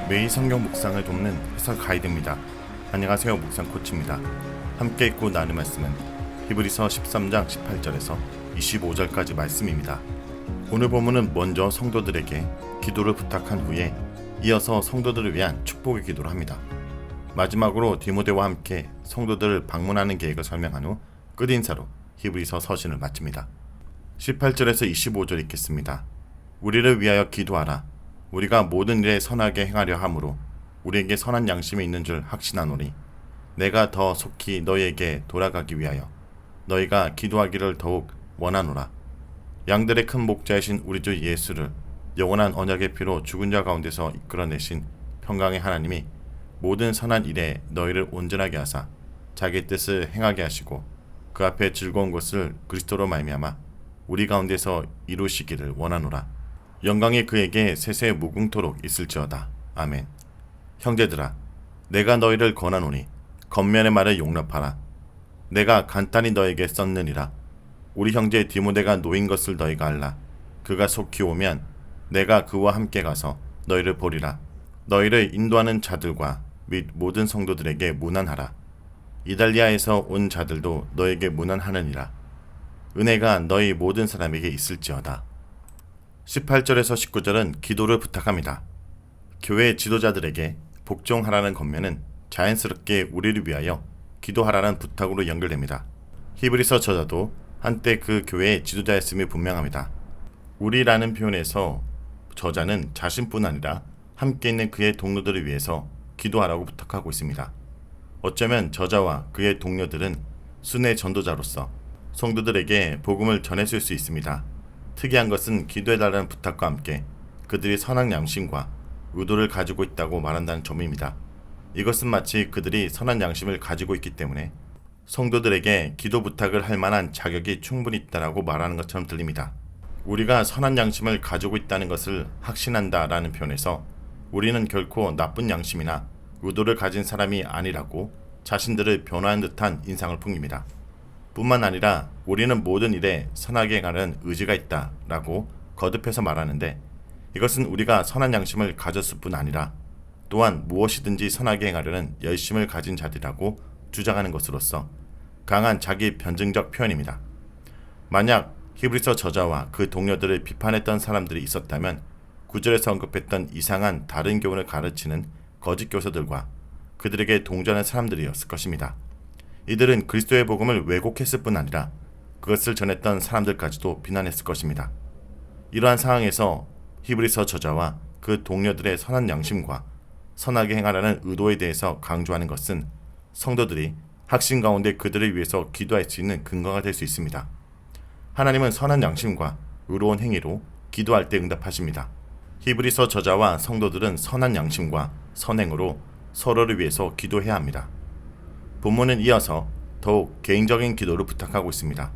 매일 성경 묵상을 돕는 해설 가이드입니다. 안녕하세요. 묵상 코치입니다. 함께 읽고 나눌 말씀은 히브리서 13장 18절에서 25절까지 말씀입니다. 오늘 본문은 먼저 성도들에게 기도를 부탁한 후에 이어서 성도들을 위한 축복의 기도를 합니다. 마지막으로 디모데와 함께 성도들을 방문하는 계획을 설명한 후 끝인사로 히브리서 서신을 마칩니다. 18절에서 25절 읽겠습니다. 우리를 위하여 기도하라. 우리가 모든 일에 선하게 행하려 함으로 우리에게 선한 양심이 있는 줄 확신하노니 내가 더 속히 너희에게 돌아가기 위하여 너희가 기도하기를 더욱 원하노라. 양들의 큰 목자이신 우리 주 예수를 영원한 언약의 피로 죽은 자 가운데서 이끌어내신 평강의 하나님이 모든 선한 일에 너희를 온전하게 하사 자기 뜻을 행하게 하시고 그 앞에 즐거운 것을 그리스도로 말미암아 우리 가운데서 이루시기를 원하노라. 영광이 그에게 세세 무궁토록 있을지어다. 아멘. 형제들아, 내가 너희를 권하노니 겉면의 말을 용납하라. 내가 간단히 너에게 썼느니라. 우리 형제 디모데가 노인 것을 너희가 알라. 그가 속히 오면 내가 그와 함께 가서 너희를 보리라. 너희를 인도하는 자들과 및 모든 성도들에게 문안하라. 이달리아에서 온 자들도 너에게 문안하느니라. 은혜가 너희 모든 사람에게 있을지어다. 18절에서 19절은 기도를 부탁합니다. 교회 지도자들에게 복종하라는 겉면은 자연스럽게 우리를 위하여 기도하라는 부탁으로 연결됩니다. 히브리서 저자도 한때 그 교회의 지도자였음이 분명합니다. 우리라는 표현에서 저자는 자신뿐 아니라 함께 있는 그의 동료들을 위해서 기도하라고 부탁하고 있습니다. 어쩌면 저자와 그의 동료들은 순회 전도자로서 성도들에게 복음을 전했을 수 있습니다. 특이한 것은 기도해달라는 부탁과 함께 그들이 선한 양심과 의도를 가지고 있다고 말한다는 점입니다. 이것은 마치 그들이 선한 양심을 가지고 있기 때문에 성도들에게 기도 부탁을 할 만한 자격이 충분히 있다라고 말하는 것처럼 들립니다. 우리가 선한 양심을 가지고 있다는 것을 확신한다라는 표현에서 우리는 결코 나쁜 양심이나 의도를 가진 사람이 아니라고 자신들을 변호한 듯한 인상을 풍깁니다. 뿐만 아니라 우리는 모든 일에 선하게 행하는 의지가 있다라고 거듭해서 말하는데 이것은 우리가 선한 양심을 가졌을 뿐 아니라 또한 무엇이든지 선하게 행하려는 열심을 가진 자들이라고 주장하는 것으로서 강한 자기 변증적 표현입니다. 만약 히브리서 저자와 그 동료들을 비판했던 사람들이 있었다면 9절에서 언급했던 이상한 다른 교훈을 가르치는 거짓 교사들과 그들에게 동조하는 사람들이었을 것입니다. 이들은 그리스도의 복음을 왜곡했을 뿐 아니라 그것을 전했던 사람들까지도 비난했을 것입니다. 이러한 상황에서 히브리서 저자와 그 동료들의 선한 양심과 선하게 행하라는 의도에 대해서 강조하는 것은 성도들이 학신 가운데 그들을 위해서 기도할 수 있는 근거가 될 수 있습니다. 하나님은 선한 양심과 의로운 행위로 기도할 때 응답하십니다. 히브리서 저자와 성도들은 선한 양심과 선행으로 서로를 위해서 기도해야 합니다. 본문은 이어서 더욱 개인적인 기도를 부탁하고 있습니다.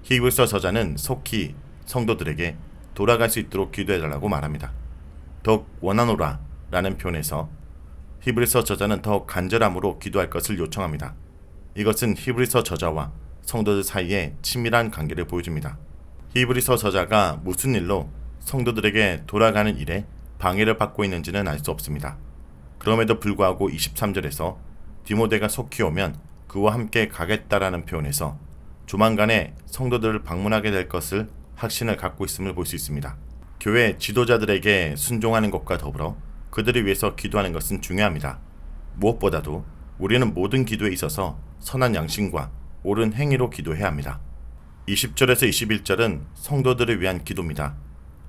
히브리서 저자는 속히 성도들에게 돌아갈 수 있도록 기도해달라고 말합니다. 더욱 원하노라 라는 표현에서 히브리서 저자는 더욱 간절함으로 기도할 것을 요청합니다. 이것은 히브리서 저자와 성도들 사이에 친밀한 관계를 보여줍니다. 히브리서 저자가 무슨 일로 성도들에게 돌아가는 일에 방해를 받고 있는지는 알 수 없습니다. 그럼에도 불구하고 23절에서 디모데가 속히 오면 그와 함께 가겠다라는 표현에서 조만간에 성도들을 방문하게 될 것을 확신을 갖고 있음을 볼 수 있습니다. 교회 지도자들에게 순종하는 것과 더불어 그들을 위해서 기도하는 것은 중요합니다. 무엇보다도 우리는 모든 기도에 있어서 선한 양심과 옳은 행위로 기도해야 합니다. 20절에서 21절은 성도들을 위한 기도입니다.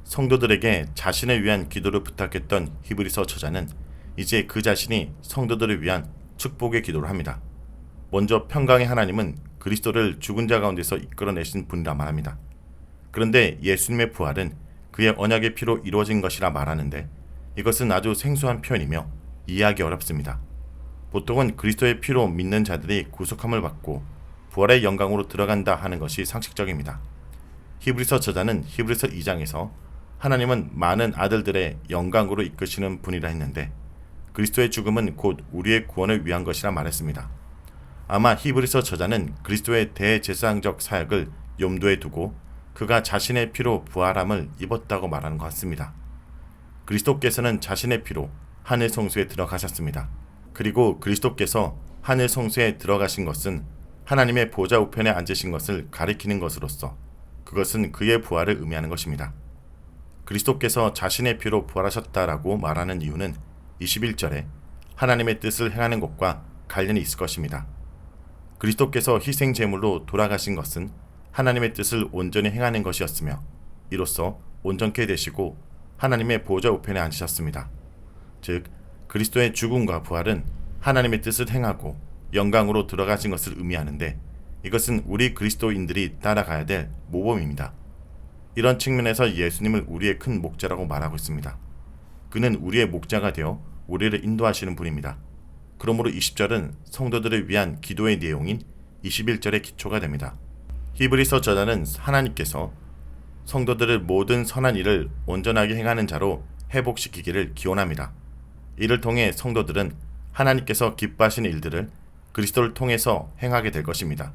성도들에게 자신을 위한 기도를 부탁했던 히브리서 저자는 이제 그 자신이 성도들을 위한 축복의 기도를 합니다. 먼저 평강의 하나님은 그리스도를 죽은 자 가운데서 이끌어내신 분이라 말합니다. 그런데 예수님의 부활은 그의 언약의 피로 이루어진 것이라 말하는데 이것은 아주 생소한 표현이며 이해하기 어렵습니다. 보통은 그리스도의 피로 믿는 자들이 구속함을 받고 부활의 영광으로 들어간다 하는 것이 상식적입니다. 히브리서 저자는 히브리서 2장에서 하나님은 많은 아들들의 영광으로 이끄시는 분이라 했는데 그리스도의 죽음은 곧 우리의 구원을 위한 것이라 말했습니다. 아마 히브리서 저자는 그리스도의 대제사장적 사역을 염두에 두고 그가 자신의 피로 부활함을 입었다고 말하는 것 같습니다. 그리스도께서는 자신의 피로 하늘 성소에 들어가셨습니다. 그리고 그리스도께서 하늘 성소에 들어가신 것은 하나님의 보좌 우편에 앉으신 것을 가리키는 것으로서 그것은 그의 부활을 의미하는 것입니다. 그리스도께서 자신의 피로 부활하셨다라고 말하는 이유는 21절에 하나님의 뜻을 행하는 것과 관련이 있을 것입니다. 그리스도께서 희생 제물로 돌아가신 것은 하나님의 뜻을 온전히 행하는 것이었으며 이로써 온전케 되시고 하나님의 보좌 우편에 앉으셨습니다. 즉 그리스도의 죽음과 부활은 하나님의 뜻을 행하고 영광으로 들어가신 것을 의미하는데 이것은 우리 그리스도인들이 따라가야 될 모범입니다. 이런 측면에서 예수님을 우리의 큰 목자라고 말하고 있습니다. 그는 우리의 목자가 되어 우리를 인도하시는 분입니다. 그러므로 20절은 성도들을 위한 기도의 내용인 21절의 기초가 됩니다. 히브리서 저자는 하나님께서 성도들을 모든 선한 일을 온전하게 행하는 자로 회복시키기를 기원합니다. 이를 통해 성도들은 하나님께서 기뻐하시는 일들을 그리스도를 통해서 행하게 될 것입니다.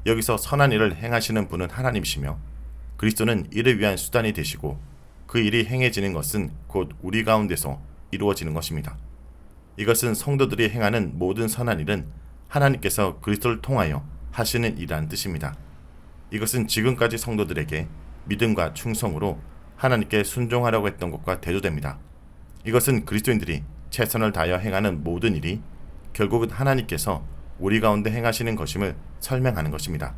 여기서 선한 일을 행하시는 분은 하나님이시며 그리스도는 이를 위한 수단이 되시고 그 일이 행해지는 것은 곧 우리 가운데서 이루어지는 것입니다. 이것은 성도들이 행하는 모든 선한 일은 하나님께서 그리스도를 통하여 하시는 일이라는 뜻입니다. 이것은 지금까지 성도들에게 믿음과 충성으로 하나님께 순종하려고 했던 것과 대조됩니다. 이것은 그리스도인들이 최선을 다하여 행하는 모든 일이 결국은 하나님께서 우리 가운데 행하시는 것임을 설명하는 것입니다.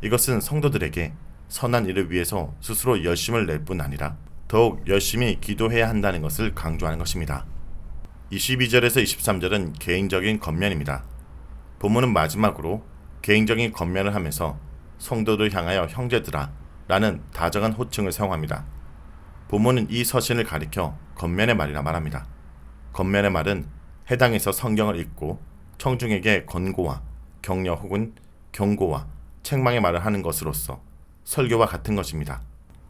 이것은 성도들에게 선한 일을 위해서 스스로 열심을 낼 뿐 아니라 더욱 열심히 기도해야 한다는 것을 강조하는 것입니다. 22절에서 23절은 개인적인 겉면입니다. 본문은 마지막으로 개인적인 겉면을 하면서 성도를 향하여 형제들아 라는 다정한 호칭을 사용합니다. 본문은 이 서신을 가리켜 겉면의 말이라 말합니다. 겉면의 말은 해당에서 성경을 읽고 청중에게 권고와 격려 혹은 경고와 책망의 말을 하는 것으로서 설교와 같은 것입니다.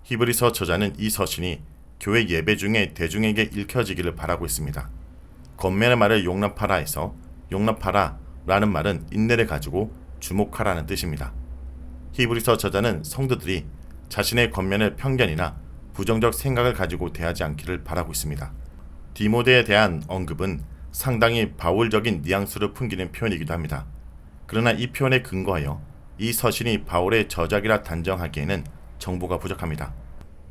히브리서 저자는 이 서신이 교회 예배 중에 대중에게 읽혀지기를 바라고 있습니다. 겉면의 말을 용납하라에서 용납하라 라는 말은 인내를 가지고 주목하라는 뜻입니다. 히브리서 저자는 성도들이 자신의 겉면을 편견이나 부정적 생각을 가지고 대하지 않기를 바라고 있습니다. 디모데에 대한 언급은 상당히 바울적인 뉘앙스를 풍기는 표현이기도 합니다. 그러나 이 표현에 근거하여 이 서신이 바울의 저작이라 단정하기에는 정보가 부족합니다.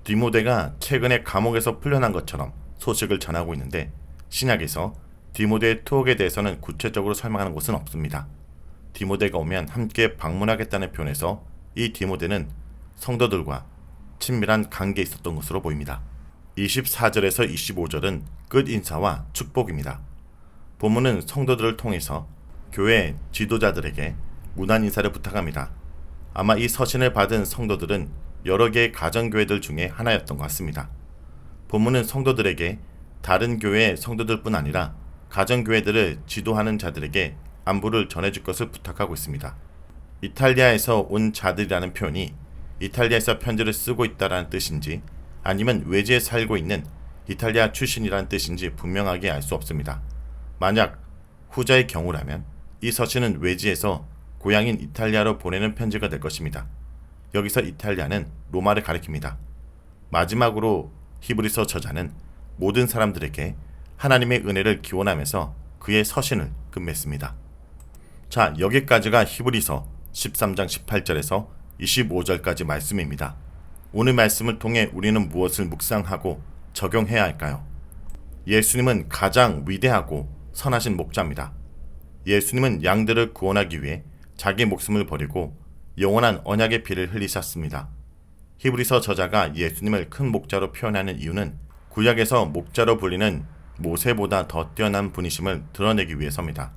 디모데가 최근에 감옥에서 풀려난 것처럼 소식을 전하고 있는데 신약에서 디모데의 투옥에 대해서는 구체적으로 설명하는 곳은 없습니다. 디모데가 오면 함께 방문하겠다는 표현에서 이 디모데는 성도들과 친밀한 관계에 있었던 것으로 보입니다. 24절에서 25절은 끝 인사와 축복입니다. 본문은 성도들을 통해서 교회 지도자들에게 무난 인사를 부탁합니다. 아마 이 서신을 받은 성도들은 여러 개의 가정교회들 중에 하나였던 것 같습니다. 본문은 성도들에게 다른 교회의 성도들뿐 아니라 가정교회들을 지도하는 자들에게 안부를 전해줄 것을 부탁하고 있습니다. 이탈리아에서 온 자들이라는 표현이 이탈리아에서 편지를 쓰고 있다는 뜻인지 아니면 외지에 살고 있는 이탈리아 출신이라는 뜻인지 분명하게 알 수 없습니다. 만약 후자의 경우라면 이 서신은 외지에서 고향인 이탈리아로 보내는 편지가 될 것입니다. 여기서 이탈리아는 로마를 가리킵니다. 마지막으로 히브리서 저자는 모든 사람들에게 하나님의 은혜를 기원하면서 그의 서신을 끝맺습니다. 자, 여기까지가 히브리서 13장 18절에서 25절까지 말씀입니다. 오늘 말씀을 통해 우리는 무엇을 묵상하고 적용해야 할까요? 예수님은 가장 위대하고 선하신 목자입니다. 예수님은 양들을 구원하기 위해 자기 목숨을 버리고 영원한 언약의 피를 흘리셨습니다. 히브리서 저자가 예수님을 큰 목자로 표현하는 이유는 구약에서 목자로 불리는 모세보다 더 뛰어난 분이심을 드러내기 위해서입니다.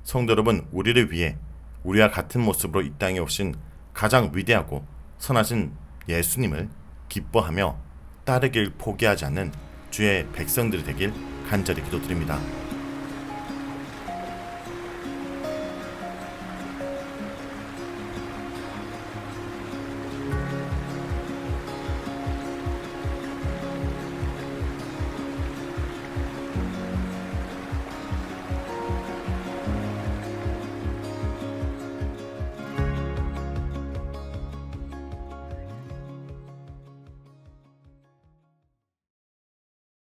성도 여러분, 우리를 위해 우리와 같은 모습으로 이 땅에 오신 가장 위대하고 선하신 예수님을 기뻐하며 따르길 포기하지 않는 주의 백성들이 되길 간절히 기도드립니다.